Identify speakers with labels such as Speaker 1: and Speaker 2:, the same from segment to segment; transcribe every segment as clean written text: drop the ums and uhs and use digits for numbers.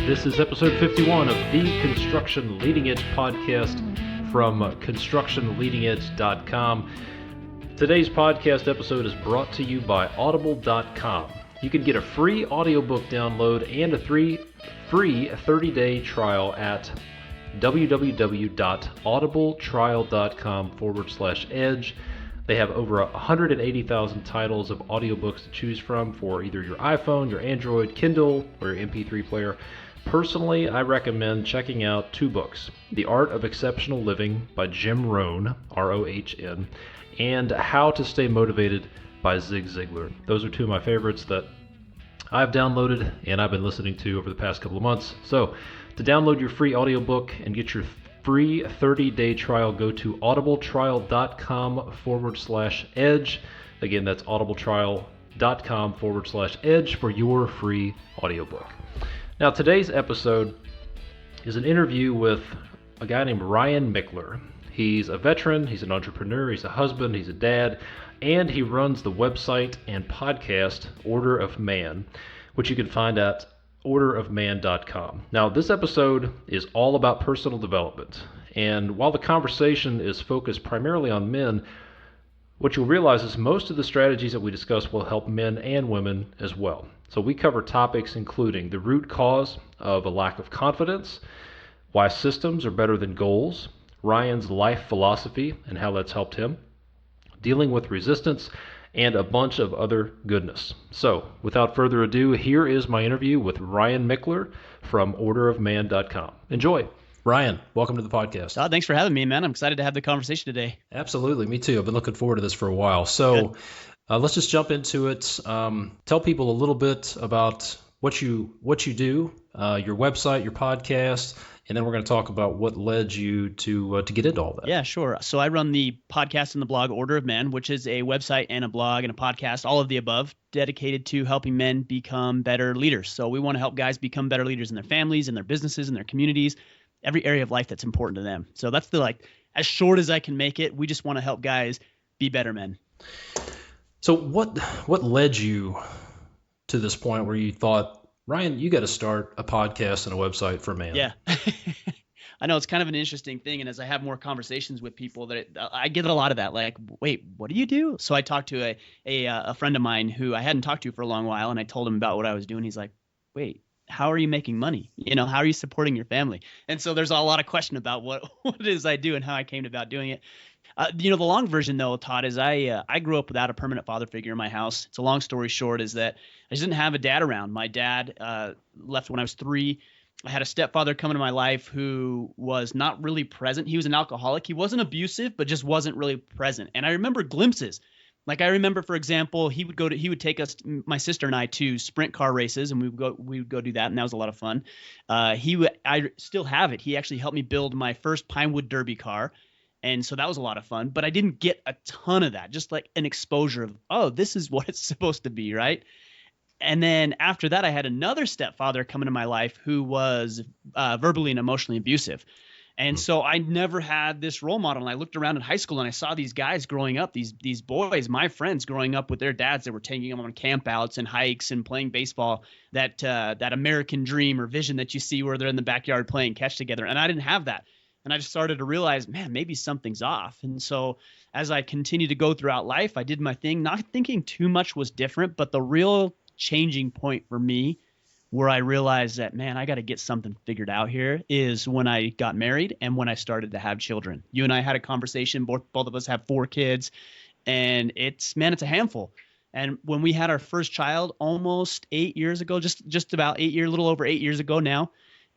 Speaker 1: This is episode 51 of the Construction Leading Edge podcast from constructionleadingedge.com. Today's podcast episode is brought to you by Audible.com. You can get a free audiobook download and a free 30-day trial at www.audibletrial.com/edge. They have over 180,000 titles of audiobooks to choose from for either your iPhone, your Android, Kindle, or your MP3 player. Personally, I recommend checking out two books, The Art of Exceptional Living by Jim Rohn, R-O-H-N, and How to Stay Motivated by Zig Ziglar. Those are two of my favorites that I've downloaded and I've been listening to over the past couple of months. So, to download your free audiobook and get your free 30-day trial, go to audibletrial.com/edge. Again, that's audibletrial.com/edge for your free audiobook. Now, today's episode is an interview with a guy named Ryan Michler. He's a veteran, he's an entrepreneur, he's a husband, he's a dad, and he runs the website and podcast Order of Man, which you can find at orderofman.com. Now, this episode is all about personal development, and while the conversation is focused primarily on men, what you'll realize is most of the strategies that we discuss will help men and women as well. So we cover topics including the root cause of a lack of confidence, why systems are better than goals, Ryan's life philosophy and how that's helped him, dealing with resistance, and a bunch of other goodness. So without further ado, here is my interview with Ryan Michler from orderofman.com. Enjoy. Ryan, welcome to the podcast.
Speaker 2: Thanks for having me, man. I'm excited to have the conversation today.
Speaker 1: Absolutely. Me too. I've been looking forward to this for a while. So let's just jump into it. Tell people a little bit about what you do, your website, your podcast, and then we're going to talk about what led you to get into all that.
Speaker 2: Yeah, sure. So I run the podcast and the blog Order of Man, which is a website and a blog and a podcast, all of the above, dedicated to helping men become better leaders. So we want to help guys become better leaders in their families, in their businesses, in their communities, every area of life that's important to them. So that's as short as I can make it. We just want to help guys be better men.
Speaker 1: So what led you to this point where you thought, Ryan, you got to start a podcast and a website for man?
Speaker 2: Yeah. I know it's kind of an interesting thing. And as I have more conversations with people, I get a lot of that, like, wait, what do you do? So I talked to a friend of mine who I hadn't talked to for a long while, and I told him about what I was doing. He's like, wait, how are you making money? How are you supporting your family? And so there's a lot of question about what it is I do and how I came about doing it. The long version, though, Todd, is I grew up without a permanent father figure in my house. It's a long story short is that I just didn't have a dad around. My dad left when I was 3. I had a stepfather come into my life who was not really present. He was an alcoholic. He wasn't abusive, but just wasn't really present. And I remember glimpses. Like I remember, for example, he would take us, my sister and I, to sprint car races, and we would go do that, and that was a lot of fun. I still have it. He actually helped me build my first Pinewood Derby car. And so that was a lot of fun, but I didn't get a ton of that, just like an exposure of, oh, this is what it's supposed to be, right? And then after that, I had another stepfather come into my life who was verbally and emotionally abusive. And so I never had this role model. And I looked around in high school and I saw these guys growing up, these boys, my friends growing up with their dads that were taking them on campouts and hikes and playing baseball, that American dream or vision that you see where they're in the backyard playing catch together. And I didn't have that. And I just started to realize, man, maybe something's off. And so as I continued to go throughout life, I did my thing, not thinking too much was different, but the real changing point for me where I realized that, man, I got to get something figured out here is when I got married and when I started to have children. You and I had a conversation, both of us have 4 kids, and it's a handful. And when we had our first child almost 8 years ago, just about 8 years, a little over 8 years ago now,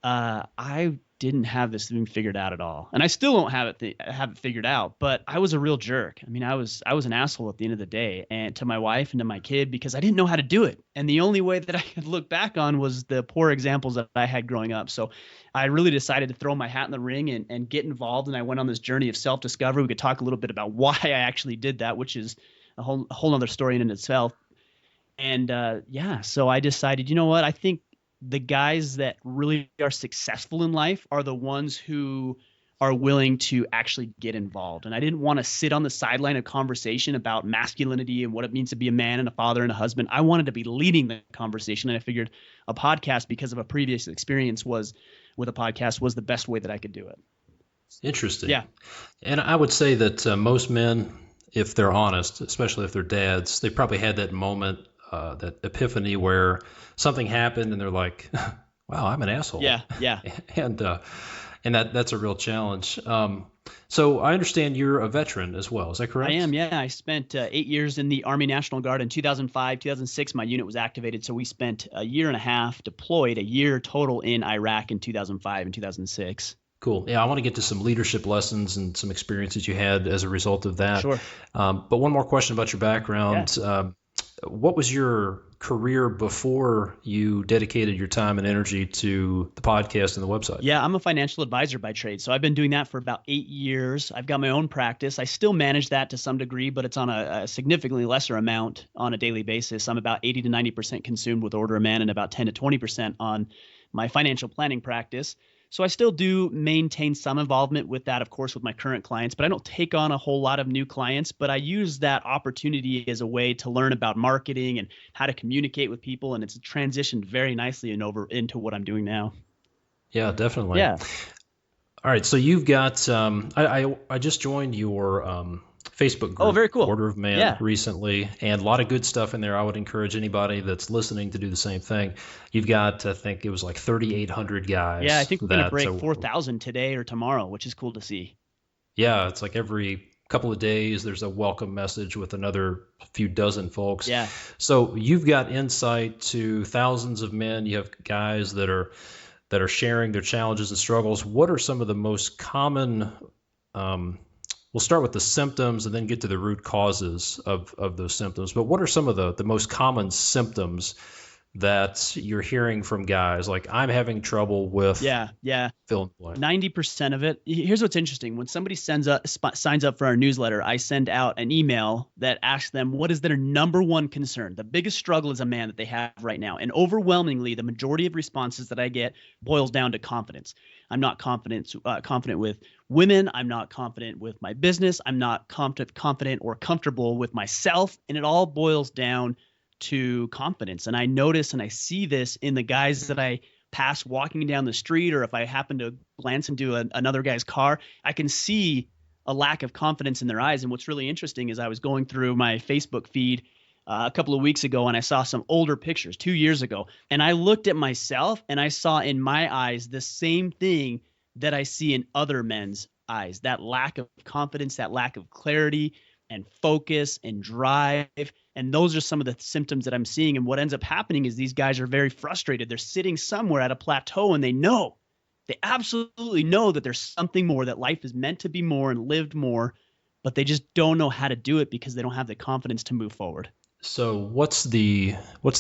Speaker 2: I didn't have this thing figured out at all. And I still don't have it figured out, but I was a real jerk. I mean, I was an asshole at the end of the day, and to my wife and to my kid, because I didn't know how to do it. And the only way that I could look back on was the poor examples that I had growing up. So I really decided to throw my hat in the ring and get involved. And I went on this journey of self-discovery. We could talk a little bit about why I actually did that, which is a whole other story in itself. And so I decided, you know what, I think the guys that really are successful in life are the ones who are willing to actually get involved. And I didn't want to sit on the sideline of conversation about masculinity and what it means to be a man and a father and a husband. I wanted to be leading the conversation. And I figured a podcast, because of a previous experience with a podcast, was the best way that I could do it.
Speaker 1: Interesting.
Speaker 2: Yeah.
Speaker 1: And I would say that most men, if they're honest, especially if they're dads, they probably had that moment, that epiphany where something happened and they're like, wow, I'm an asshole.
Speaker 2: Yeah. Yeah.
Speaker 1: And that's a real challenge. So I understand you're a veteran as well. Is that correct?
Speaker 2: I am. Yeah. I spent 8 years in the Army National Guard. In 2005, 2006, my unit was activated. So we spent a year and a half deployed, a year total in Iraq in 2005 and 2006.
Speaker 1: Cool. Yeah, I want to get to some leadership lessons and some experiences you had as a result of that.
Speaker 2: Sure.
Speaker 1: But one more question about your background.
Speaker 2: Yeah.
Speaker 1: What was your career before you dedicated your time and energy to the podcast and the website?
Speaker 2: Yeah, I'm a financial advisor by trade. So I've been doing that for about 8 years. I've got my own practice. I still manage that to some degree, but it's on a significantly lesser amount on a daily basis. I'm about 80 to 90% consumed with Order of Man and about 10 to 20% on my financial planning practice. So I still do maintain some involvement with that, of course, with my current clients, but I don't take on a whole lot of new clients. But I use that opportunity as a way to learn about marketing and how to communicate with people. And it's transitioned very nicely and over into what I'm doing now.
Speaker 1: Yeah, definitely.
Speaker 2: Yeah.
Speaker 1: All right. So you've got, I just joined your Facebook group,
Speaker 2: Oh, very cool.
Speaker 1: Order of Man, recently, and a lot of good stuff in there. I would encourage anybody that's listening to do the same thing. You've got, I think it was like 3,800 guys.
Speaker 2: Yeah, I think we're going to break 4,000 today or tomorrow, which is cool to see.
Speaker 1: Yeah, it's like every couple of days there's a welcome message with another few dozen folks.
Speaker 2: Yeah. So
Speaker 1: you've got insight to thousands of men. You have guys that are sharing their challenges and struggles. What are some of the most common we'll start with the symptoms and then get to the root causes of those symptoms. But what are some of the most common symptoms that you're hearing from guys? Like, I'm having trouble with fill in the blank.
Speaker 2: 90% of it. Here's what's interesting. When somebody signs up for our newsletter, I send out an email that asks them what is their number one concern, the biggest struggle as a man that they have right now. And overwhelmingly, the majority of responses that I get boils down to confidence. I'm not confident with women. I'm not confident with my business. I'm not confident or comfortable with myself. And it all boils down to confidence. And I notice and I see this in the guys that I pass walking down the street, or if I happen to glance into another guy's car, I can see a lack of confidence in their eyes. And what's really interesting is I was going through my Facebook feed a couple of weeks ago, and I saw some older pictures 2 years ago. And I looked at myself and I saw in my eyes the same thing that I see in other men's eyes, that lack of confidence, that lack of clarity and focus and drive. And those are some of the symptoms that I'm seeing. And what ends up happening is these guys are very frustrated. They're sitting somewhere at a plateau and they absolutely know that there's something more, that life is meant to be more and lived more, but they just don't know how to do it because they don't have the confidence to move forward.
Speaker 1: So what's the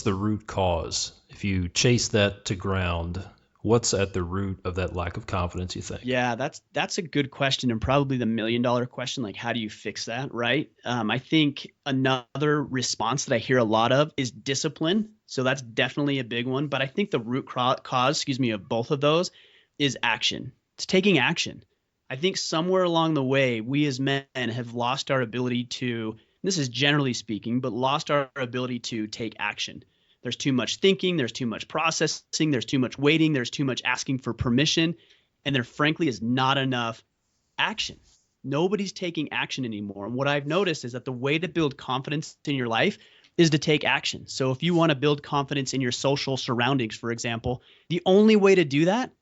Speaker 1: root cause? If you chase that to ground, what's at the root of that lack of confidence, you think?
Speaker 2: Yeah, that's a good question, and probably the $1 million question, like how do you fix that, right? I think another response that I hear a lot of is discipline. So that's definitely a big one. But I think the root cause, of both of those is action. It's taking action. I think somewhere along the way, we as men have lost our ability to, this is generally speaking, but lost our ability to take action. There's too much thinking, there's too much processing, there's too much waiting, there's too much asking for permission, and there frankly is not enough action. Nobody's taking action anymore. And what I've noticed is that the way to build confidence in your life is to take action. So if you want to build confidence in your social surroundings, for example, the only way to do that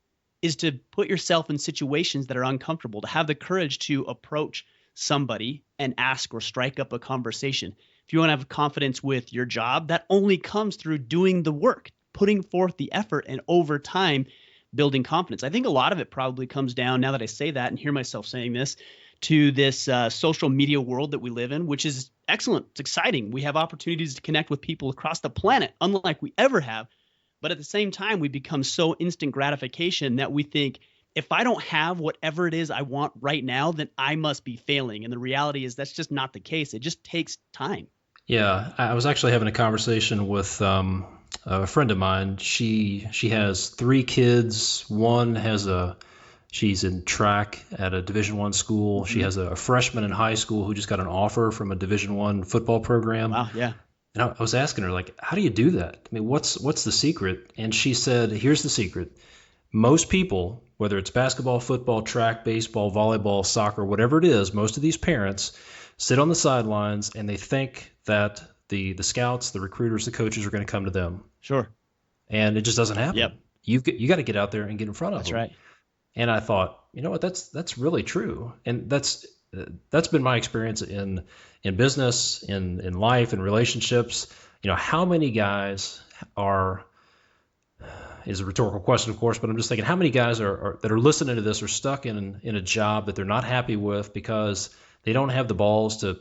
Speaker 2: is to put yourself in situations that are uncomfortable, to have the courage to approach somebody and ask or strike up a conversation. If you want to have confidence with your job, that only comes through doing the work, putting forth the effort, and over time, building confidence. I think a lot of it probably comes down, now that I say that and hear myself saying this, to this social media world that we live in, which is excellent. It's exciting. We have opportunities to connect with people across the planet, unlike we ever have. But at the same time, we become so instant gratification that we think, if I don't have whatever it is I want right now, then I must be failing. And the reality is that's just not the case. It just takes time.
Speaker 1: Yeah, I was actually having a conversation with a friend of mine. She has 3 kids. One has She's in track at a Division I school. She has a freshman in high school who just got an offer from a Division I football program.
Speaker 2: Wow. Yeah.
Speaker 1: And I was asking her, like, how do you do that? I mean, what's the secret? And she said, here's the secret. Most people, whether it's basketball, football, track, baseball, volleyball, soccer, whatever it is, most of these parents sit on the sidelines and they think that the scouts, the recruiters, the coaches are going to come to them.
Speaker 2: Sure.
Speaker 1: And it just doesn't happen.
Speaker 2: Yep.
Speaker 1: You got to get out there and get in front of
Speaker 2: That's
Speaker 1: them.
Speaker 2: right.
Speaker 1: And I thought, you know what, that's really true. And that's been my experience in business, in life, in relationships. You know, how many guys is a rhetorical question, of course, but I'm just thinking, how many guys are that are listening to this are stuck in a job that they're not happy with because they don't have the balls to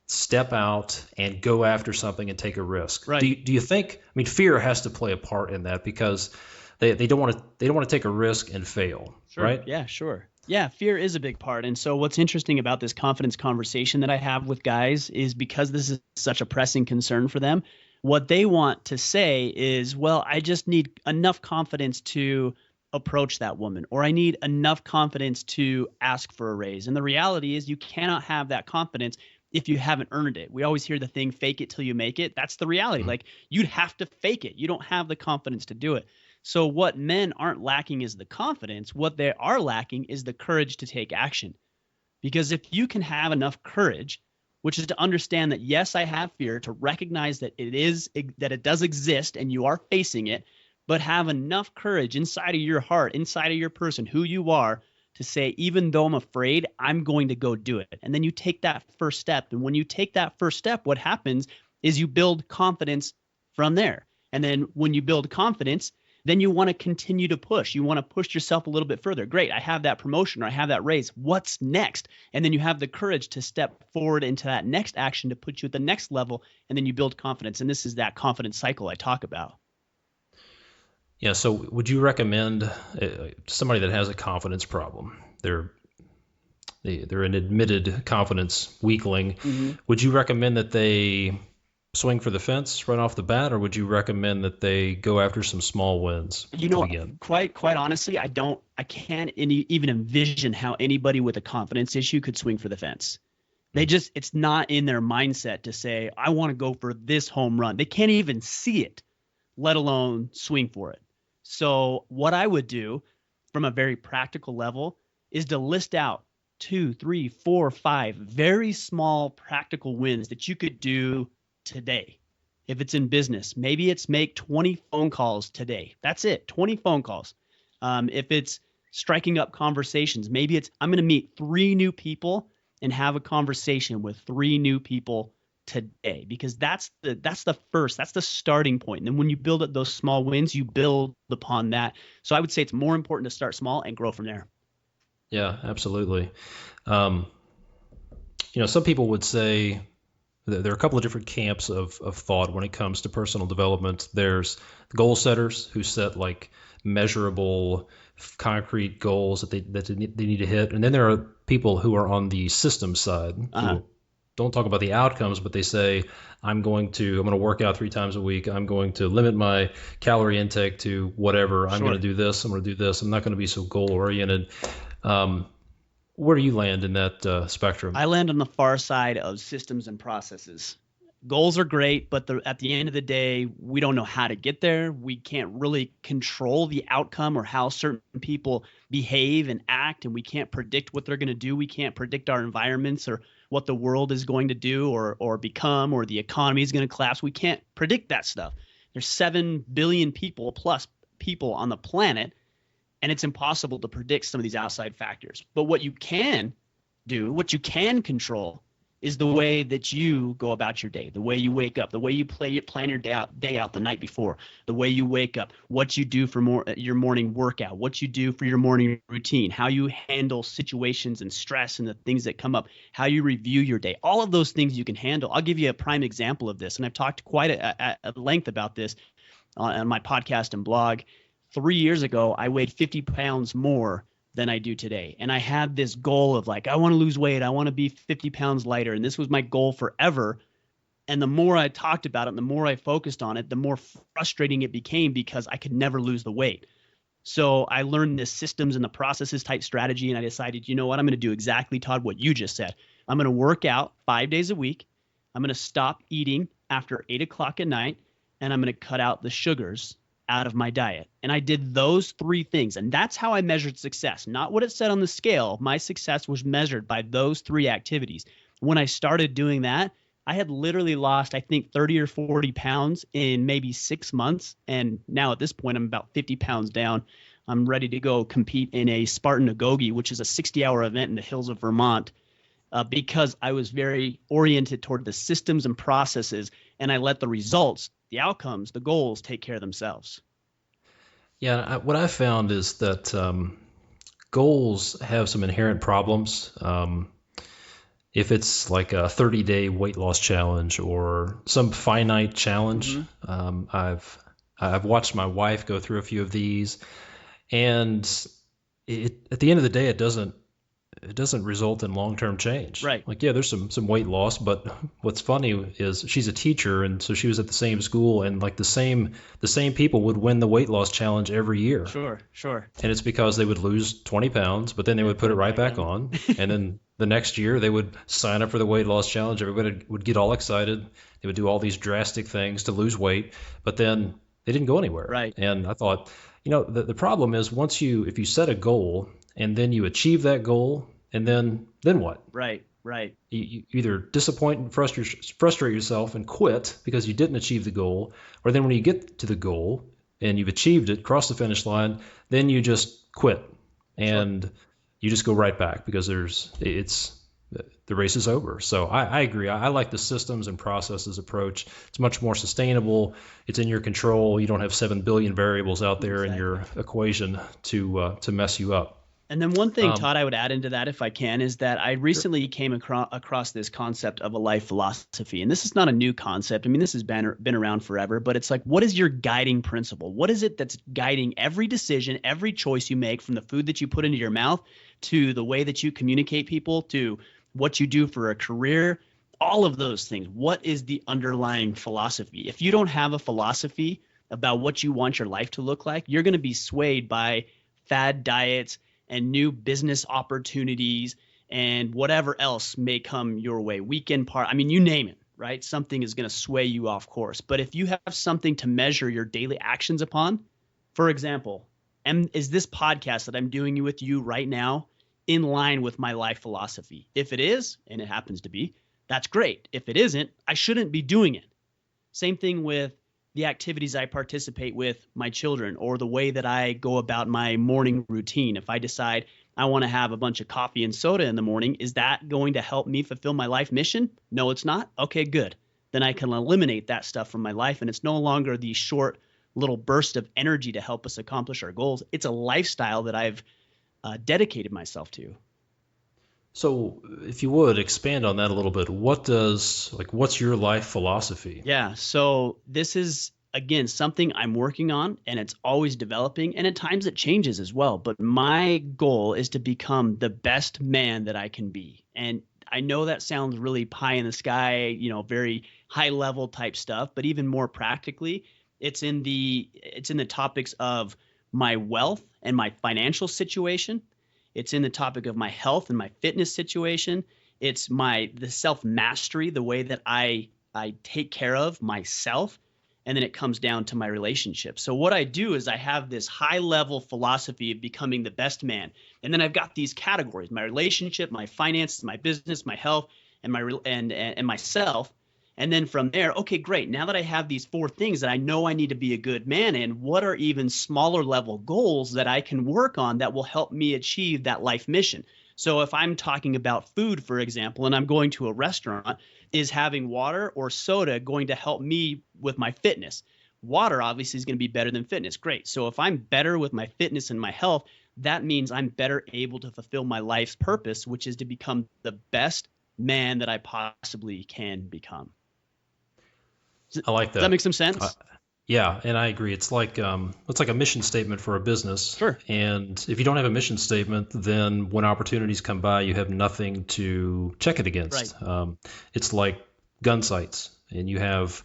Speaker 1: step out and go after something and take a risk.
Speaker 2: Right.
Speaker 1: Do you think? I mean, fear has to play a part in that because they don't want to take a risk and fail.
Speaker 2: Sure.
Speaker 1: Right?
Speaker 2: Yeah, sure. Yeah, fear is a big part. And so what's interesting about this confidence conversation that I have with guys is because this is such a pressing concern for them, what they want to say is, well, I just need enough confidence to approach that woman, or I need enough confidence to ask for a raise. And the reality is you cannot have that confidence if you haven't earned it. We always hear the thing, fake it till you make it. That's the reality. Like, you'd have to fake it. You don't have the confidence to do it. So what men aren't lacking is the confidence. What they are lacking is the courage to take action. Because if you can have enough courage, which is to understand that, yes, I have fear, to recognize that it does exist and you are facing it, but have enough courage inside of your heart, inside of your person, who you are, to say, even though I'm afraid, I'm going to go do it. And then you take that first step. And when you take that first step, what happens is you build confidence from there. And then when you build confidence, then you want to continue to push. You want to push yourself a little bit further. Great, I have that promotion or I have that raise. What's next? And then you have the courage to step forward into that next action to put you at the next level, and then you build confidence. And this is that confidence cycle I talk about.
Speaker 1: Yeah, so would you recommend somebody that has a confidence problem? They're an admitted confidence weakling. Mm-hmm. Would you recommend that they swing for the fence right off the bat, or would you recommend that they go after some small wins?
Speaker 2: You know, quite honestly, I can't even envision how anybody with a confidence issue could swing for the fence. It's not in their mindset to say, I want to go for this home run. They can't even see it, let alone swing for it. So what I would do from a very practical level is to list out 2, 3, 4, 5 very small practical wins that you could do today. If it's in business, maybe it's make 20 phone calls today. That's it, 20 phone calls. If it's striking up conversations, maybe it's I'm going to meet 3 new people and have a conversation with 3 new people today, because that's the starting point. And then when you build up those small wins, you build upon that. So I would say it's more important to start small and grow from there.
Speaker 1: Yeah, absolutely. Some people would say there are a couple of different camps of thought when it comes to personal development. There's goal setters who set like measurable, concrete goals that they need to hit, and then there are people who are on the system side. Who don't talk about the outcomes, but they say, I'm going to work out 3 times a week. I'm going to limit my calorie intake to whatever. I'm going to do this. I'm going to do this. I'm not going to be so goal oriented. Where do you land in that spectrum?
Speaker 2: I land on the far side of systems and processes. Goals are great, but at the end of the day, we don't know how to get there. We can't really control the outcome or how certain people behave and act, and we can't predict what they're going to do. We can't predict our environments or what the world is going to do or become, or the economy is going to collapse. We can't predict that stuff. There's 7 billion people plus people on the planet, and it's impossible to predict some of these outside factors. But what you can do, what you can control, is the way that you go about your day, the way you wake up, the way you plan your day out the night before, the way you wake up, what you do for your morning workout, what you do for your morning routine, how you handle situations and stress and the things that come up, how you review your day. All of those things you can handle. I'll give you a prime example of this, and I've talked quite at length about this on my podcast and blog. 3 years ago, I weighed 50 pounds more than I do today. And I had this goal of like, I want to lose weight. I want to be 50 pounds lighter. And this was my goal forever. And the more I talked about it, the more I focused on it, the more frustrating it became because I could never lose the weight. So I learned this systems and the processes type strategy, and I decided, you know what, I'm going to do exactly, Todd, what you just said. I'm going to work out 5 days a week. I'm going to stop eating after 8 o'clock at night, and I'm going to cut out the sugars out of my diet. And I did those 3 things, and that's how I measured success. Not what it said on the scale. My success was measured by those 3 activities. When I started doing that, I had literally lost, I think, 30 or 40 pounds in maybe 6 months. And now at this point, I'm about 50 pounds down. I'm ready to go compete in a Spartan Agoge, which is a 60-hour event in the hills of Vermont, because I was very oriented toward the systems and processes, and I let the results, the outcomes, the goals take care of themselves.
Speaker 1: Yeah, what I found is that goals have some inherent problems. If it's like a 30-day weight loss challenge or some finite challenge, I've watched my wife go through a few of these, and at the end of the day, it doesn't result in long-term change.
Speaker 2: Right.
Speaker 1: Like, yeah, there's some weight loss, but what's funny is she's a teacher, and so she was at the same school, and like the same people would win the weight loss challenge every year.
Speaker 2: Sure.
Speaker 1: And it's because they would lose 20 pounds, but then they would put it right back on, and then the next year they would sign up for the weight loss challenge. Everybody would get all excited. They would do all these drastic things to lose weight, but then they didn't go anywhere.
Speaker 2: Right.
Speaker 1: And I thought, the problem is if you set a goal and then you achieve that goal, and then what?
Speaker 2: Right.
Speaker 1: You either disappoint and frustrate yourself and quit because you didn't achieve the goal, or then when you get to the goal and you've achieved it, cross the finish line, then you just quit and you just go right back because the race is over. So I agree. I like the systems and processes approach. It's much more sustainable. It's in your control. You don't have 7 billion variables out there in your equation to mess you up.
Speaker 2: And then one thing, Todd, I would add into that, if I can, is that I recently came across this concept of a life philosophy. And this is not a new concept. I mean, this has been around forever, but it's like, what is your guiding principle? What is it that's guiding every decision, every choice you make, from the food that you put into your mouth to the way that you communicate people to what you do for a career, all of those things? What is the underlying philosophy? If you don't have a philosophy about what you want your life to look like, you're going to be swayed by fad diets and new business opportunities and whatever else may come your way. Weekend I mean, you name it, right? Something is going to sway you off course. But if you have something to measure your daily actions upon, for example, is this podcast that I'm doing with you right now in line with my life philosophy? If it is, and it happens to be, that's great. If it isn't, I shouldn't be doing it. Same thing with the activities I participate with my children, or the way that I go about my morning routine. If I decide I want to have a bunch of coffee and soda in the morning, is that going to help me fulfill my life mission? No, it's not. Okay, good. Then I can eliminate that stuff from my life, and it's no longer the short little burst of energy to help us accomplish our goals. It's a lifestyle that I've dedicated myself to.
Speaker 1: So if you would expand on that a little bit, what's your life philosophy?
Speaker 2: Yeah. So this is, again, something I'm working on, and it's always developing, and at times it changes as well. But my goal is to become the best man that I can be. And I know that sounds really pie in the sky, very high level type stuff, but even more practically, it's in the topics of my wealth and my financial situation. It's in the topic of my health and my fitness situation. It's the self-mastery, the way that I take care of myself. And then it comes down to my relationships. So what I do is I have this high-level philosophy of becoming the best man. And then I've got these categories: my relationship, my finances, my business, my health, and and myself. And then from there, okay, great. Now that I have these 4 things that I know I need to be a good man in, what are even smaller level goals that I can work on that will help me achieve that life mission? So if I'm talking about food, for example, and I'm going to a restaurant, is having water or soda going to help me with my fitness? Water obviously is going to be better than fitness. Great. So if I'm better with my fitness and my health, that means I'm better able to fulfill my life's purpose, which is to become the best man that I possibly can become.
Speaker 1: I like that.
Speaker 2: Does that make some sense?
Speaker 1: Yeah, and I agree. It's like a mission statement for a business.
Speaker 2: Sure.
Speaker 1: And if you don't have a mission statement, then when opportunities come by, you have nothing to check it against.
Speaker 2: Right.
Speaker 1: It's like gun sights, and you have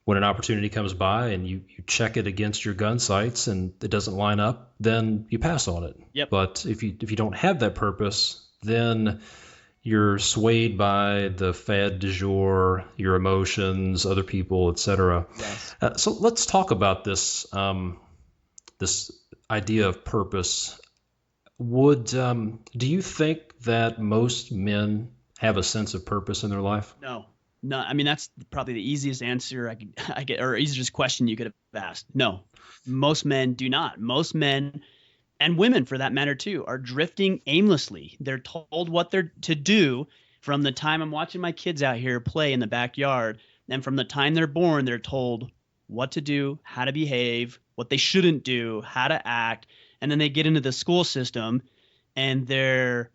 Speaker 1: when an opportunity comes by and you check it against your gun sights and it doesn't line up, then you pass on it.
Speaker 2: Yep.
Speaker 1: But if you don't have that purpose, then you're swayed by the fad du jour, your emotions, other people, etc.
Speaker 2: Yes.
Speaker 1: So let's talk about this this idea of purpose. Do you think that most men have a sense of purpose in their life?
Speaker 2: No. I mean, that's probably the easiest answer I get, or easiest question you could have asked. No, most men do not. Most men, and women for that matter too, are drifting aimlessly. They're told what they're to do from the time I'm watching my kids out here play in the backyard, and from the time they're born, they're told what to do, how to behave, what they shouldn't do, how to act, and then they get into the school system, and they're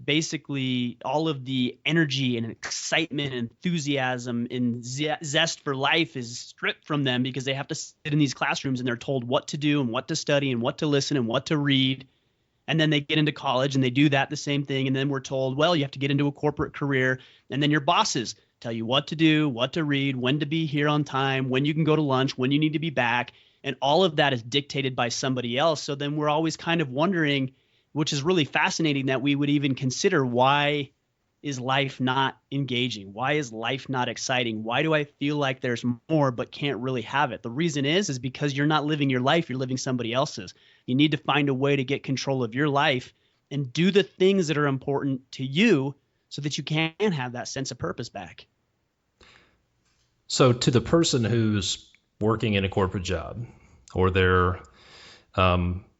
Speaker 2: basically all of the energy and excitement and enthusiasm and zest for life is stripped from them because they have to sit in these classrooms and they're told what to do and what to study and what to listen and what to read. And then they get into college and they do that the same thing. And then we're told, well, you have to get into a corporate career. And then your bosses tell you what to do, what to read, when to be here on time, when you can go to lunch, when you need to be back. And all of that is dictated by somebody else. So then we're always kind of wondering, which is really fascinating, that we would even consider, why is life not engaging? Why is life not exciting? Why do I feel like there's more but can't really have it? The reason is because you're not living your life, you're living somebody else's. You need to find a way to get control of your life and do the things that are important to you so that you can have that sense of purpose back.
Speaker 1: So to the person who's working in a corporate job, or they're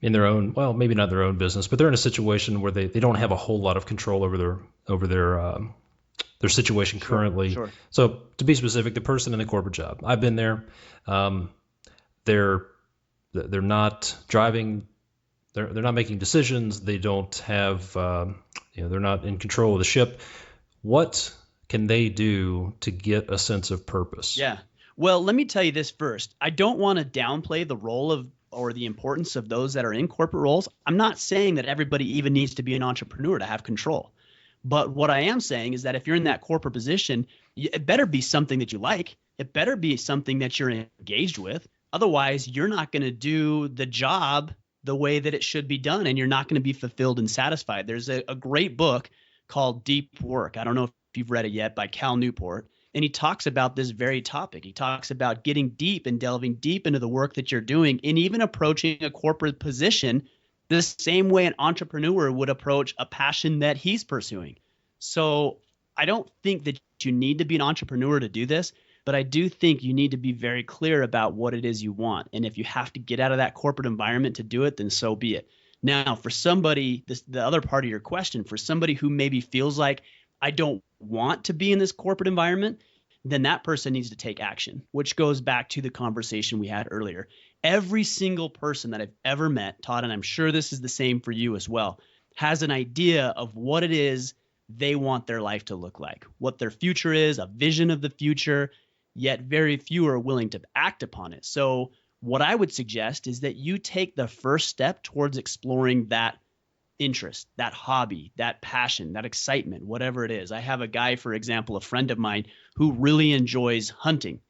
Speaker 1: in their own, well, maybe not their own business, but they're in a situation where they don't have a whole lot of control over their situation currently.
Speaker 2: Sure.
Speaker 1: So to be specific, the person in the corporate job, I've been there. They're not driving. They're not making decisions. They don't have, they're not in control of the ship. What can they do to get a sense of purpose?
Speaker 2: Yeah. Well, let me tell you this first. I don't want to downplay the role of or the importance of those that are in corporate roles. I'm not saying that everybody even needs to be an entrepreneur to have control. But what I am saying is that if you're in that corporate position, it better be something that you like. It better be something that you're engaged with. Otherwise, you're not going to do the job the way that it should be done, and you're not going to be fulfilled and satisfied. There's a great book called Deep Work. I don't know if you've read it yet, by Newport. And he talks about this very topic. He talks about getting deep and delving deep into the work that you're doing, and even approaching a corporate position the same way an entrepreneur would approach a passion that he's pursuing. So I don't think that you need to be an entrepreneur to do this, but I do think you need to be very clear about what it is you want. And if you have to get out of that corporate environment to do it, then so be it. Now, for somebody, the other part of your question, for somebody who maybe feels like, I don't want to be in this corporate environment, then that person needs to take action, which goes back to the conversation we had earlier. Every single person that I've ever met, Todd, and I'm sure this is the same for you as well, has an idea of what it is they want their life to look like, what their future is, a vision of the future, yet very few are willing to act upon it. So what I would suggest is that you take the first step towards exploring that interest, that hobby, that passion, that excitement, whatever it is. I have a guy, for example, a friend of mine who really enjoys hunting,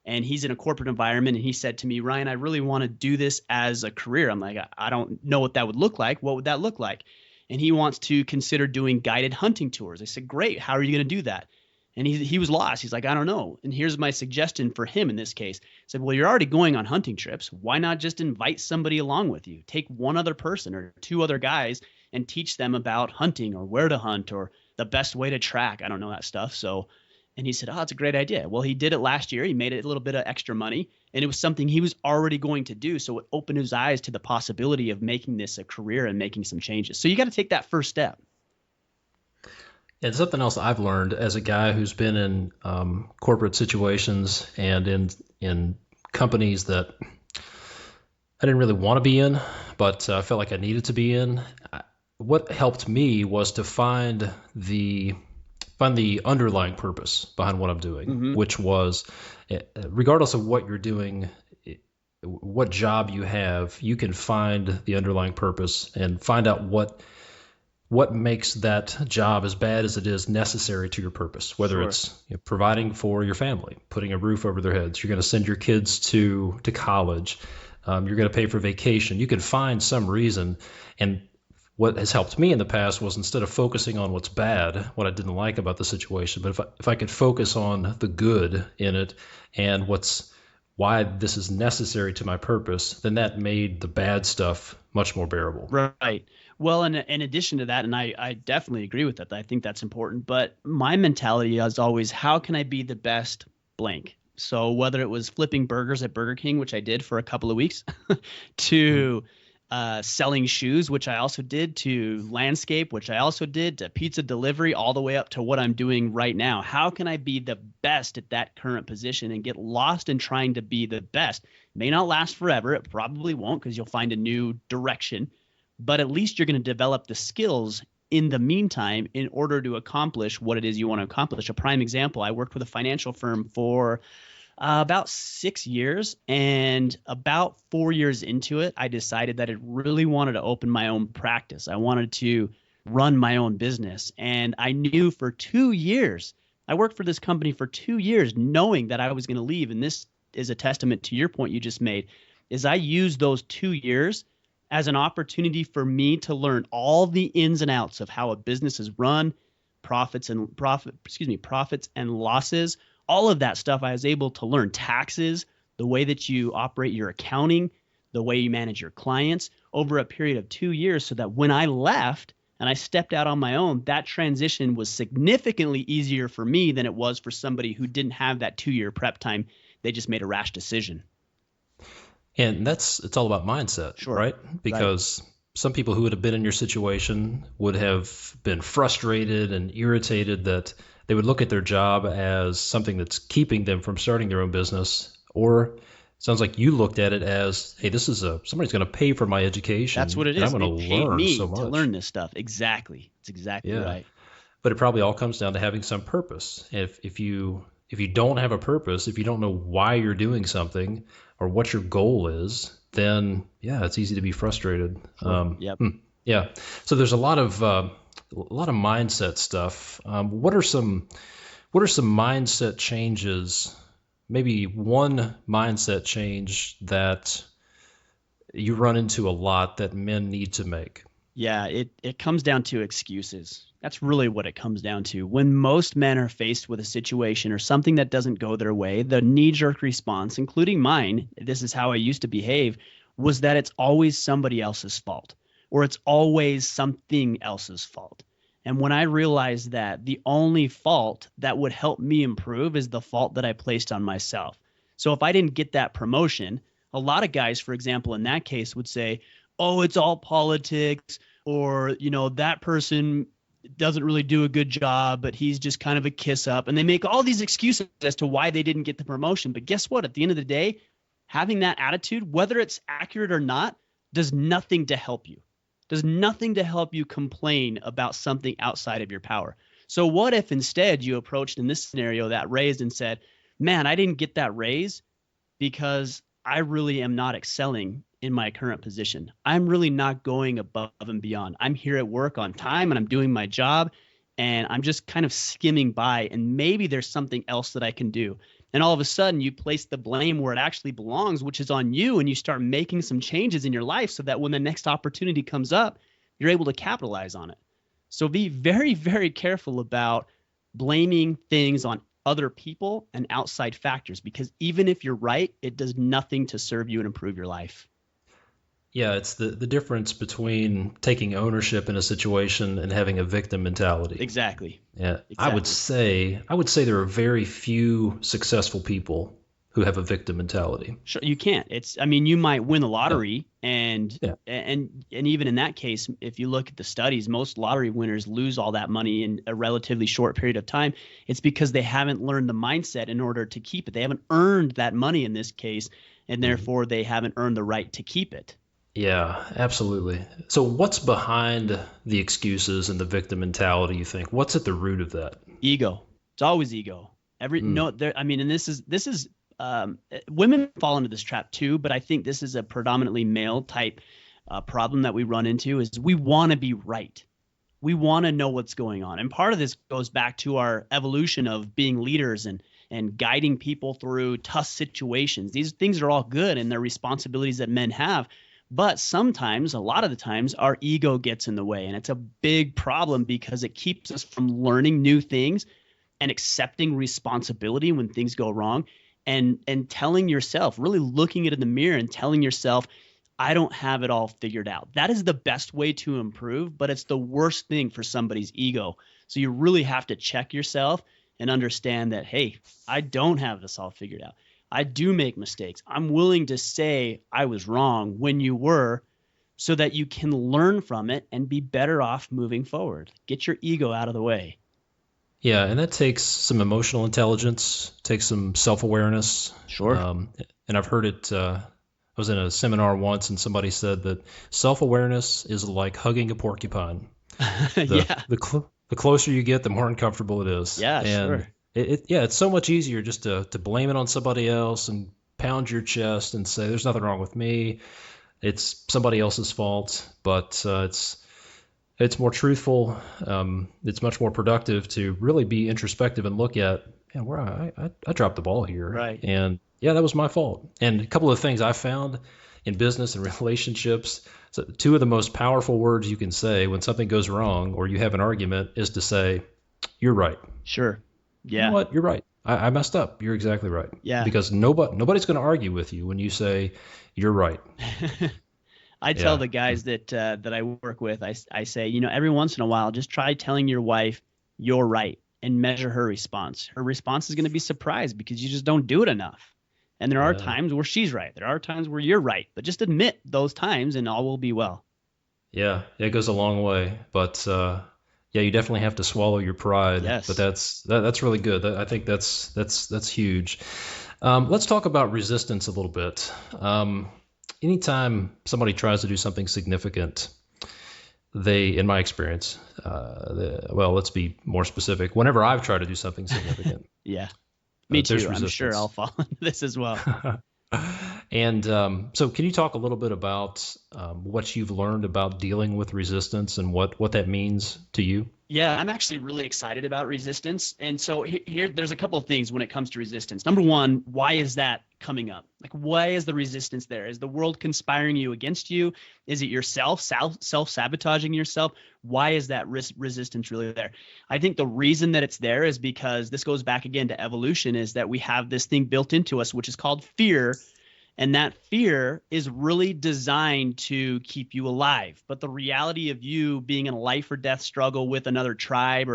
Speaker 2: and he's in a corporate environment. And he said to me, Ryan, I really want to do this as a career. I'm like, I don't know what that would look like. What would that look like? And he wants to consider doing guided hunting tours. I said, great. How are you going to do that? And he was lost. He's like, I don't know. And here's my suggestion for him in this case. I said, well, you're already going on hunting trips. Why not just invite somebody along with you? Take one other person or two other guys and teach them about hunting, or where to hunt, or the best way to track. I don't know that stuff. So, and he said, oh, that's a great idea. Well, he did it last year. He made it a little bit of extra money, and it was something he was already going to do. So it opened his eyes to the possibility of making this a career and making some changes. So you got to take that first step.
Speaker 1: And something else I've learned as a guy who's been in corporate situations and in companies that I didn't really want to be in, but I felt like I needed to be in. What helped me was to find the underlying purpose behind what I'm doing, which was, regardless of what you're doing, what job you have, you can find the underlying purpose and find out what what makes that job, as bad as it is, necessary to your purpose, whether
Speaker 2: Sure.
Speaker 1: it's providing for your family, putting a roof over their heads, you're going to send your kids to college, you're going to pay for vacation. You can find some reason. And what has helped me in the past was, instead of focusing on what's bad, what I didn't like about the situation, but if I could focus on the good in it and why this is necessary to my purpose, then that made the bad stuff much more bearable.
Speaker 2: Right. Well, and in addition to that, and I definitely agree with that. I think that's important. But my mentality is always, how can I be the best blank? So whether it was flipping burgers at Burger King, which I did for a couple of weeks, to selling shoes, which I also did, to landscape, which I also did, to pizza delivery, all the way up to what I'm doing right now. How can I be the best at that current position and get lost in trying to be the best? May not last forever. It probably won't, because you'll find a new direction, but at least you're going to develop the skills in the meantime in order to accomplish what it is you want to accomplish. A prime example, I worked with a financial firm for about 6 years, and about 4 years into it, I decided that I really wanted to open my own practice. I wanted to run my own business. And I knew for 2 years, I worked for this company for 2 years, knowing that I was going to leave. And this is a testament to your point you just made, is I used those 2 years as an opportunity for me to learn all the ins and outs of how a business is run, profits and losses. All of that stuff I was able to learn. Taxes, the way that you operate your accounting, the way you manage your clients, over a period of 2 years, so that when I left and I stepped out on my own, that transition was significantly easier for me than it was for somebody who didn't have that 2 year prep time. They just made a rash decision.
Speaker 1: And it's all about mindset,
Speaker 2: Sure.
Speaker 1: right? Because some people who would have been in your situation would have been frustrated and irritated that they would look at their job as something that's keeping them from starting their own business. Or it sounds like you looked at it as, hey, this is somebody's going to pay for my education.
Speaker 2: That's what it is.
Speaker 1: I'm going to learn
Speaker 2: me
Speaker 1: so much
Speaker 2: to learn this stuff. Exactly. It's exactly right.
Speaker 1: But it probably all comes down to having some purpose. If you don't have a purpose, if you don't know why you're doing something or what your goal is, then it's easy to be frustrated.
Speaker 2: Sure. Yep.
Speaker 1: Yeah. So there's a lot of mindset stuff. What are some mindset changes? Maybe one mindset change that you run into a lot that men need to make.
Speaker 2: Yeah, it comes down to excuses. That's really what it comes down to. When most men are faced with a situation or something that doesn't go their way, the knee-jerk response, including mine, this is how I used to behave, was that it's always somebody else's fault, or it's always something else's fault. And when I realized that the only fault that would help me improve is the fault that I placed on myself. So if I didn't get that promotion, a lot of guys, for example, in that case would say, oh, it's all politics, or, that person doesn't really do a good job, but he's just kind of a kiss up. And they make all these excuses as to why they didn't get the promotion. But guess what? At the end of the day, having that attitude, whether it's accurate or not, does nothing to help you. Does nothing to help you complain about something outside of your power. So what if instead you approached in this scenario that raise and said, man, I didn't get that raise because I really am not excelling in my current position. I'm really not going above and beyond. I'm here at work on time and I'm doing my job and I'm just kind of skimming by, and maybe there's something else that I can do. And all of a sudden you place the blame where it actually belongs, which is on you, and you start making some changes in your life so that when the next opportunity comes up, you're able to capitalize on it. So be very, very careful about blaming things on other people and outside factors, because even if you're right, it does nothing to serve you and improve your life.
Speaker 1: Yeah, it's the difference between taking ownership in a situation and having a victim mentality.
Speaker 2: Exactly.
Speaker 1: Yeah,
Speaker 2: Exactly.
Speaker 1: I would say there are very few successful people who have a victim mentality.
Speaker 2: Sure, you can't. You might win the lottery, and even in that case, if you look at the studies, most lottery winners lose all that money in a relatively short period of time. It's because they haven't learned the mindset in order to keep it. They haven't earned that money in this case, and therefore they haven't earned the right to keep it.
Speaker 1: Yeah, absolutely. So what's behind the excuses and the victim mentality, you think? What's at the root of that?
Speaker 2: Ego. It's always ego. And this is women fall into this trap too, but I think this is a predominantly male type problem that we run into, is we want to be right. We want to know what's going on. And part of this goes back to our evolution of being leaders and guiding people through tough situations. These things are all good and they're responsibilities that men have. But sometimes, a lot of the times, our ego gets in the way. And it's a big problem because it keeps us from learning new things and accepting responsibility when things go wrong, and telling yourself, really looking it in the mirror and telling yourself, I don't have it all figured out. That is the best way to improve, but it's the worst thing for somebody's ego. So you really have to check yourself and understand that, hey, I don't have this all figured out. I do make mistakes. I'm willing to say I was wrong when you were, so that you can learn from it and be better off moving forward. Get your ego out of the way.
Speaker 1: Yeah, and that takes some emotional intelligence, takes some self-awareness.
Speaker 2: Sure.
Speaker 1: And I've heard it. I was in a seminar once, and somebody said that self-awareness is like hugging a porcupine.
Speaker 2: Yeah.
Speaker 1: The closer you get, the more uncomfortable it is.
Speaker 2: Yeah,
Speaker 1: and
Speaker 2: sure.
Speaker 1: It's so much easier just to blame it on somebody else and pound your chest and say, there's nothing wrong with me. It's somebody else's fault. But it's more truthful. It's much more productive to really be introspective and look at, man, where I dropped the ball here.
Speaker 2: Right.
Speaker 1: And yeah, that was my fault. And a couple of things I found in business and relationships, so two of the most powerful words you can say when something goes wrong or you have an argument is to say, you're right.
Speaker 2: Sure. Yeah.
Speaker 1: You know what? You're right. I messed up. You're exactly right.
Speaker 2: Yeah.
Speaker 1: Because nobody's going to argue with you when you say you're right.
Speaker 2: I tell the guys that I work with, I say, every once in a while, just try telling your wife you're right and measure her response. Her response is going to be surprised because you just don't do it enough. And there are times where she's right. There are times where you're right. But just admit those times and all will be well.
Speaker 1: Yeah, it goes a long way. But yeah, you definitely have to swallow your pride.
Speaker 2: Yes.
Speaker 1: But that's really good. I think that's huge. Let's talk about resistance a little bit. Anytime somebody tries to do something significant, in my experience, let's be more specific. Whenever I've tried to do something significant,
Speaker 2: yeah, me too.
Speaker 1: resistance.
Speaker 2: I'm sure I'll fall into this as well.
Speaker 1: And so can you talk a little bit about what you've learned about dealing with resistance and what that means to you?
Speaker 2: Yeah, I'm actually really excited about resistance. And so here, there's a couple of things when it comes to resistance. Number one, why is that coming up? Like, why is the resistance there? Is the world conspiring against you? Is it yourself, self-sabotaging yourself? Why is that resistance really there? I think the reason that it's there is because this goes back again to evolution, is that we have this thing built into us, which is called fear. And that fear is really designed to keep you alive. But the reality of you being in a life or death struggle with another tribe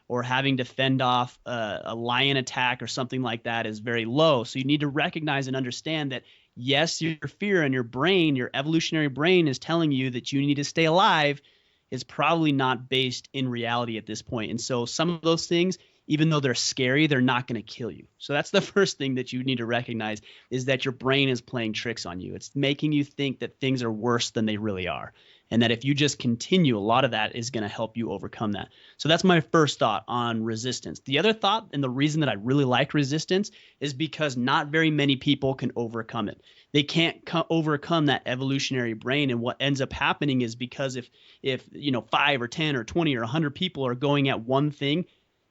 Speaker 2: or having to fend off a lion attack or something like that is very low. So you need to recognize and understand that, yes, your fear and your brain, your evolutionary brain, is telling you that you need to stay alive, is probably not based in reality at this point. And so some of those things, even though they're scary, they're not going to kill you. So that's the first thing that you need to recognize, is that your brain is playing tricks on you. It's making you think that things are worse than they really are. And that if you just continue, a lot of that is going to help you overcome that. So that's my first thought on resistance. The other thought, and the reason that I really like resistance, is because not very many people can overcome it. They can't overcome that evolutionary brain. And what ends up happening is, because if 5 or 10 or 20 or 100 people are going at one thing,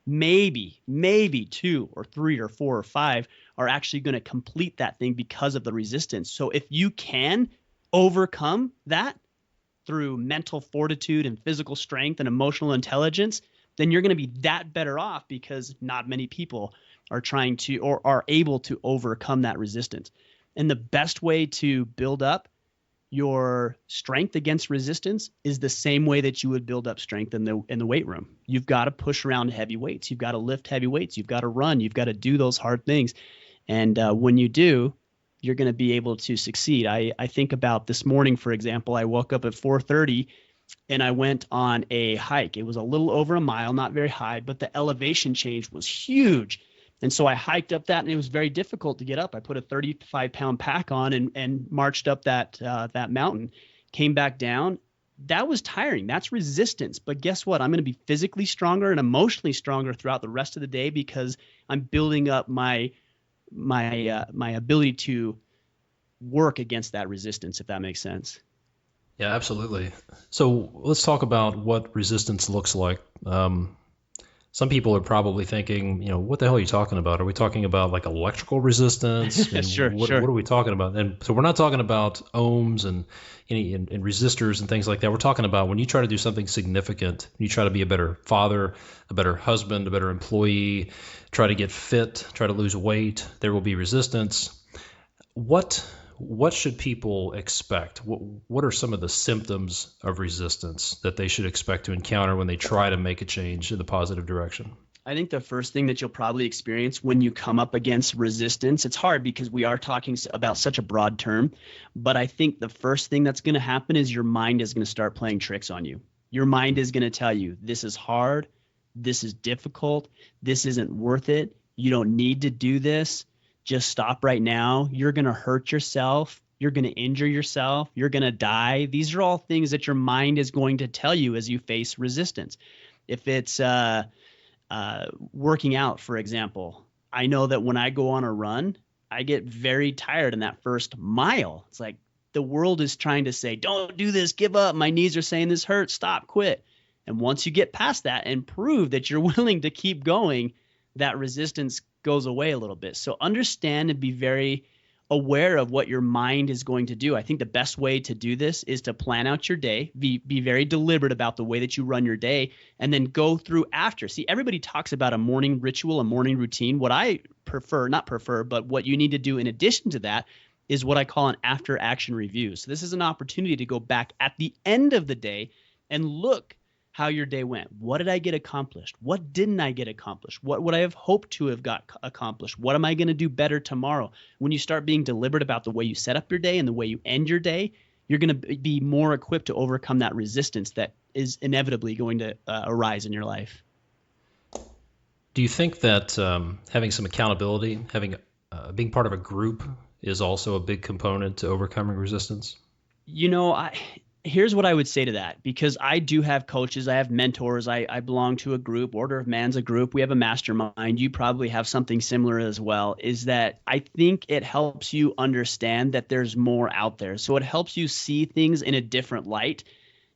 Speaker 2: maybe 2 or 3 or 4 or 5 are actually going to complete that thing because of the resistance. So if you can overcome that through mental fortitude and physical strength and emotional intelligence, then you're going to be that better off, because not many people are trying to or are able to overcome that resistance. And the best way to build up your strength against resistance is the same way that you would build up strength in the weight room. You've got to push around heavy weights. You've got to lift heavy weights. You've got to run. You've got to do those hard things. And when you do, you're going to be able to succeed. I think about this morning, for example. I woke up at 4:30 and I went on a hike. It was a little over a mile, not very high, but the elevation change was huge. And so I hiked up that, and it was very difficult to get up. I put a 35-pound pack on and marched up that mountain, came back down. That was tiring. That's resistance. But guess what? I'm going to be physically stronger and emotionally stronger throughout the rest of the day, because I'm building up my ability to work against that resistance, if that makes sense.
Speaker 1: Yeah, absolutely. So let's talk about what resistance looks like. Some people are probably thinking, what the hell are you talking about? Are we talking about like electrical resistance? And
Speaker 2: Sure,
Speaker 1: what
Speaker 2: sure.
Speaker 1: are we talking about? And so we're not talking about ohms and resistors and things like that. We're talking about when you try to do something significant, you try to be a better father, a better husband, a better employee, try to get fit, try to lose weight, there will be resistance. What should people expect? What are some of the symptoms of resistance that they should expect to encounter when they try to make a change in the positive direction?
Speaker 2: I think the first thing that you'll probably experience when you come up against resistance, it's hard because we are talking about such a broad term, but I think the first thing that's going to happen is your mind is going to start playing tricks on you. Your mind is going to tell you, this is hard, this is difficult, this isn't worth it, you don't need to do this, just stop right now, you're going to hurt yourself, you're going to injure yourself, you're going to die. These are all things that your mind is going to tell you as you face resistance. If it's working out, for example, I know that when I go on a run, I get very tired in that first mile. It's like the world is trying to say, don't do this, give up. My knees are saying this hurts, stop, quit. And once you get past that and prove that you're willing to keep going, that resistance goes away a little bit. So understand and be very aware of what your mind is going to do. I think the best way to do this is to plan out your day, be very deliberate about the way that you run your day, and then go through after. See, everybody talks about a morning ritual, a morning routine. What I prefer, not prefer, but what you need to do in addition to that is what I call an after action review. So this is an opportunity to go back at the end of the day and look how your day went. What did I get accomplished? What didn't I get accomplished? What would I have hoped to have got accomplished? What am I going to do better tomorrow? When you start being deliberate about the way you set up your day and the way you end your day, you're going to be more equipped to overcome that resistance that is inevitably going to arise in your life.
Speaker 1: Do you think that having some accountability, having being part of a group, is also a big component to overcoming resistance?
Speaker 2: You know, here's what I would say to that, because I do have coaches, I have mentors, I belong to a group, Order of Man's a group, we have a mastermind, you probably have something similar as well, is that I think it helps you understand that there's more out there. So it helps you see things in a different light.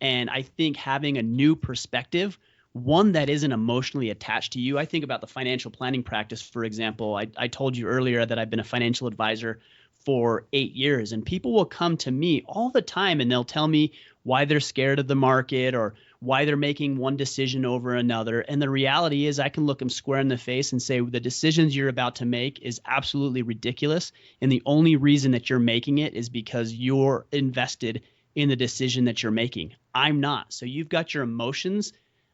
Speaker 2: And I think having a new perspective, one that isn't emotionally attached to you. I think about the financial planning practice, for example. I told you earlier that I've been a financial advisor for 8 years, and people will come to me all the time and they'll tell me why they're scared of the market or why they're making one decision over another. And the reality is I can look them square in the face and say, the decisions you're about to make is absolutely ridiculous. And the only reason that you're making it is because you're invested in the decision that you're making. I'm not. So you've got your emotions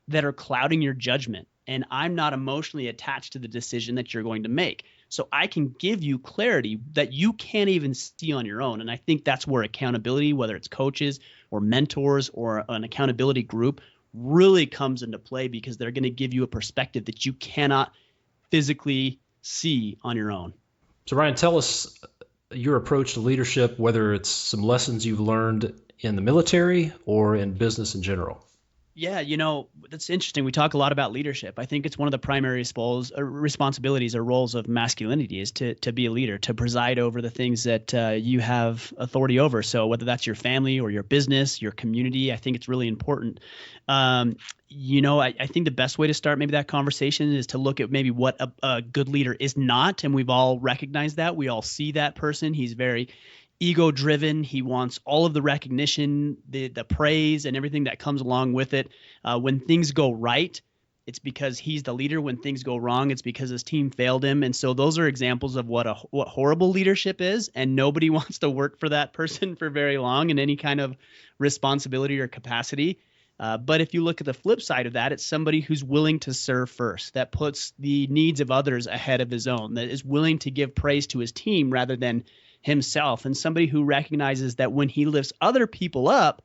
Speaker 2: that are clouding your judgment, and I'm not emotionally attached to the decision that you're going to make. So I can give you clarity that you can't even see on your own. And I think that's where accountability, whether it's coaches or mentors or an accountability group, really comes into play, because they're going to give you a perspective that you cannot physically see on your own.
Speaker 1: So Ryan, tell us your approach to leadership, whether it's some lessons you've learned in the military or in business in general.
Speaker 2: Yeah, that's interesting. We talk a lot about leadership. I think it's one of the primary responsibilities or roles of masculinity is to be a leader, to preside over the things that you have authority over. So whether that's your family or your business, your community, I think it's really important. I think the best way to start maybe that conversation is to look at maybe what a good leader is not. And we've all recognized that. We all see that person. He's very ego driven. He wants all of the recognition, the praise, and everything that comes along with it. When things go right, it's because he's the leader. When things go wrong, it's because his team failed him. And so those are examples of what horrible leadership is. And nobody wants to work for that person for very long in any kind of responsibility or capacity. But if you look at the flip side of that, it's somebody who's willing to serve first, that puts the needs of others ahead of his own, that is willing to give praise to his team rather than himself, and somebody who recognizes that when he lifts other people up,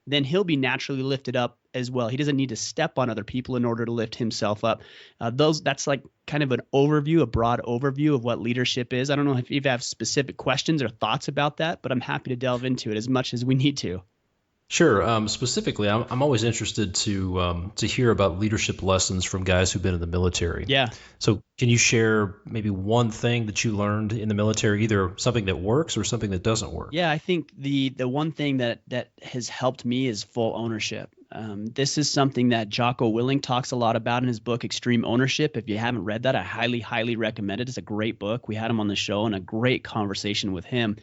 Speaker 2: then he'll be naturally lifted up as well. He doesn't need to step on other people in order to lift himself up. That's like kind of an overview, a broad overview of what leadership is. I don't know if you have specific questions or thoughts about that, but I'm happy to delve into it as much as we need to.
Speaker 1: Sure. Specifically, I'm always interested to hear about leadership lessons from guys who've been in the military.
Speaker 2: Yeah.
Speaker 1: So, can you share maybe one thing that you learned in the military, either something that works or something that doesn't work?
Speaker 2: Yeah, I think the one thing that has helped me is full ownership. This is something that Jocko Willink talks a lot about in his book Extreme Ownership. If you haven't read that, I highly, highly recommend it. It's a great book. We had him on the show and a great conversation with him.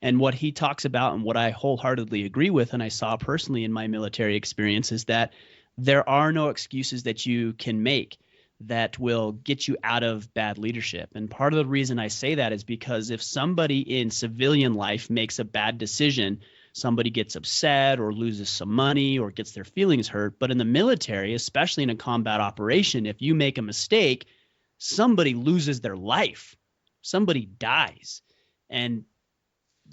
Speaker 2: And what he talks about and what I wholeheartedly agree with, and I saw personally in my military experience, is that there are no excuses that you can make that will get you out of bad leadership. And part of the reason I say that is because if somebody in civilian life makes a bad decision, somebody gets upset or loses some money or gets their feelings hurt. But in the military, especially in a combat operation, if you make a mistake, somebody loses their life, somebody dies. And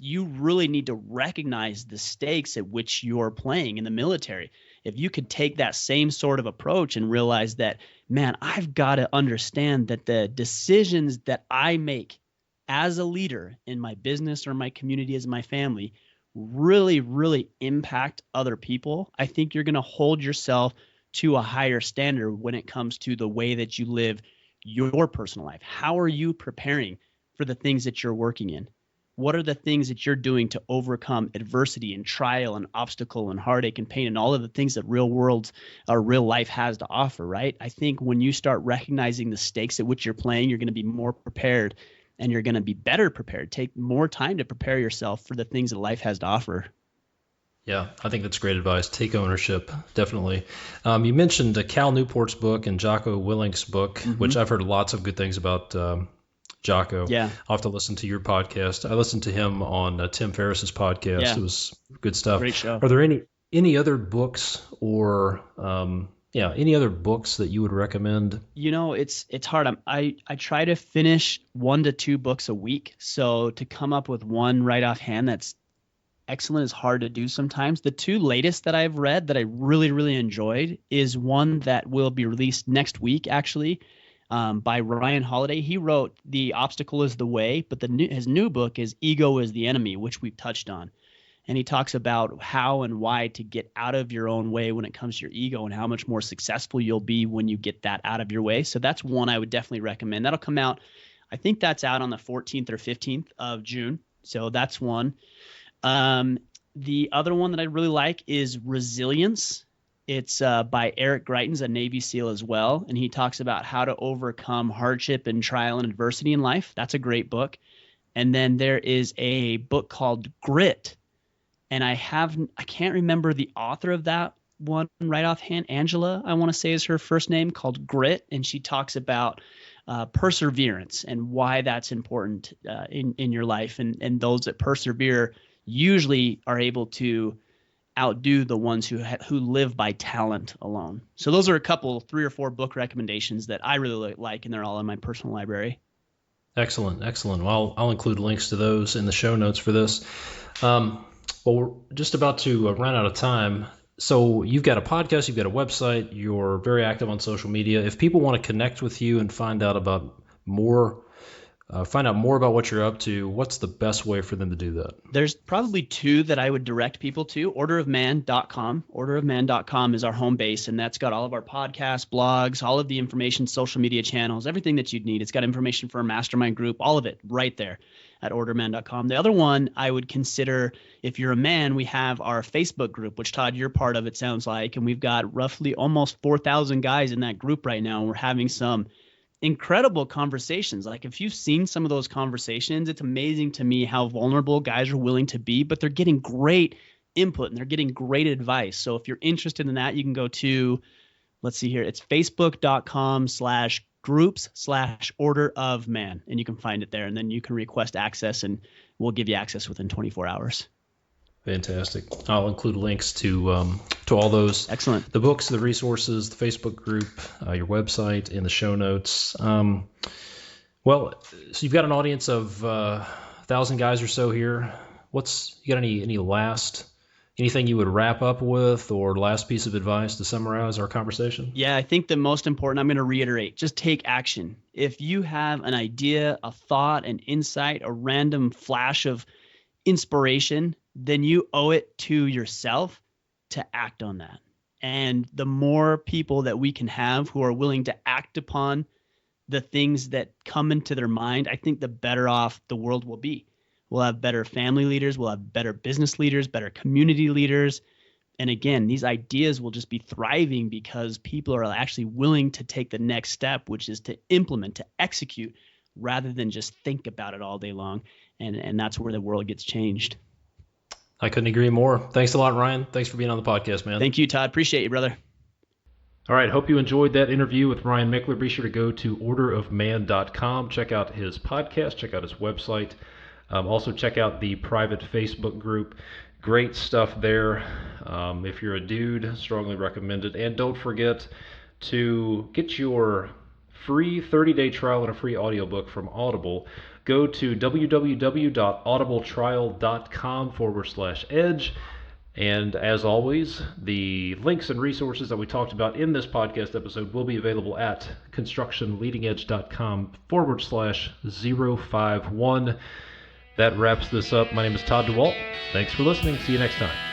Speaker 2: you really need to recognize the stakes at which you're playing in the military. If you could take that same sort of approach and realize that, man, I've got to understand that the decisions that I make as a leader in my business or my community, as my family, really, really impact other people, I think you're going to hold yourself to a higher standard when it comes to the way that you live your personal life. How are you preparing for the things that you're working in? What are the things that you're doing to overcome adversity and trial and obstacle and heartache and pain and all of the things that real life has to offer, right? I think when you start recognizing the stakes at which you're playing, you're going to be more prepared and you're going to be better prepared. Take more time to prepare yourself for the things that life has to offer.
Speaker 1: Yeah, I think that's great advice. Take ownership, definitely. You mentioned Cal Newport's book and Jocko Willink's book, which I've heard lots of good things about. Jocko.
Speaker 2: Yeah.
Speaker 1: I'll have to listen to your podcast. I listened to him on Tim Ferriss's podcast.
Speaker 2: Yeah.
Speaker 1: It was good stuff.
Speaker 2: Great show.
Speaker 1: Are there any other books or any other books that you would recommend?
Speaker 2: You know, it's hard. I try to finish 1 to 2 books a week. So to come up with one right offhand that's excellent is hard to do sometimes. The 2 latest that I've read that I really, really enjoyed is one that will be released next week, actually. By Ryan Holiday. He wrote The Obstacle is the Way, but his new book is Ego is the Enemy, which we've touched on. And he talks about how and why to get out of your own way when it comes to your ego and how much more successful you'll be when you get that out of your way. So that's one I would definitely recommend. That'll come out, I think that's out on the 14th or 15th of June. So that's one. The other one that I really like is Resilience. It's by Eric Greitens, a Navy SEAL as well, and he talks about how to overcome hardship and trial and adversity in life. That's a great book. And then there is a book called Grit, and I can't remember the author of that one right offhand. Angela, I want to say is her first name, called Grit, and she talks about perseverance and why that's important in your life, and those that persevere usually are able to outdo the ones who live by talent alone. So those are a couple, 3 or 4 book recommendations that I really like, and they're all in my personal library.
Speaker 1: Excellent. Well, I'll include links to those in the show notes for this. Well, we're just about to run out of time. So you've got a podcast, you've got a website, you're very active on social media. If people want to connect with you and find out more about what you're up to, what's the best way for them to do that?
Speaker 2: There's probably 2 that I would direct people to. Orderofman.com. Orderofman.com is our home base, and that's got all of our podcasts, blogs, all of the information, social media channels, everything that you'd need. It's got information for a mastermind group, all of it right there at orderofman.com. The other one I would consider, if you're a man, we have our Facebook group, which, Todd, you're part of, it sounds like, and we've got roughly almost 4,000 guys in that group right now, and we're having some incredible conversations. Like, if you've seen some of those conversations, it's amazing to me how vulnerable guys are willing to be, but they're getting great input and they're getting great advice. So if you're interested in that, you can go to, let's see here, it's facebook.com/groups/order-of-man, and you can find it there, and then you can request access and we'll give you access within 24 hours.
Speaker 1: Fantastic. I'll include links to all those.
Speaker 2: Excellent.
Speaker 1: The books, the resources, the Facebook group, your website in the show notes. Well, so you've got an audience of 1,000 guys or so here. You got anything you would wrap up with, or last piece of advice to summarize our conversation?
Speaker 2: Yeah, I think the most important, I'm going to reiterate, just take action. If you have an idea, a thought, an insight, a random flash of inspiration, then you owe it to yourself to act on that. And the more people that we can have who are willing to act upon the things that come into their mind, I think the better off the world will be. We'll have better family leaders, we'll have better business leaders, better community leaders. And again, these ideas will just be thriving because people are actually willing to take the next step, which is to implement, to execute, rather than just think about it all day long. And that's where the world gets changed.
Speaker 1: I couldn't agree more. Thanks a lot, Ryan. Thanks for being on the podcast, man.
Speaker 2: Thank you, Todd. Appreciate you, brother.
Speaker 1: All right. Hope you enjoyed that interview with Ryan Michler. Be sure to go to orderofman.com. Check out his podcast. Check out his website. Also, check out the private Facebook group. Great stuff there. If you're a dude, strongly recommend it. And don't forget to get your free 30-day trial and a free audiobook from Audible. Go to www.audibletrial.com/edge. And as always, the links and resources that we talked about in this podcast episode will be available at constructionleadingedge.com/051. That wraps this up. My name is Todd DeWalt. Thanks for listening. See you next time.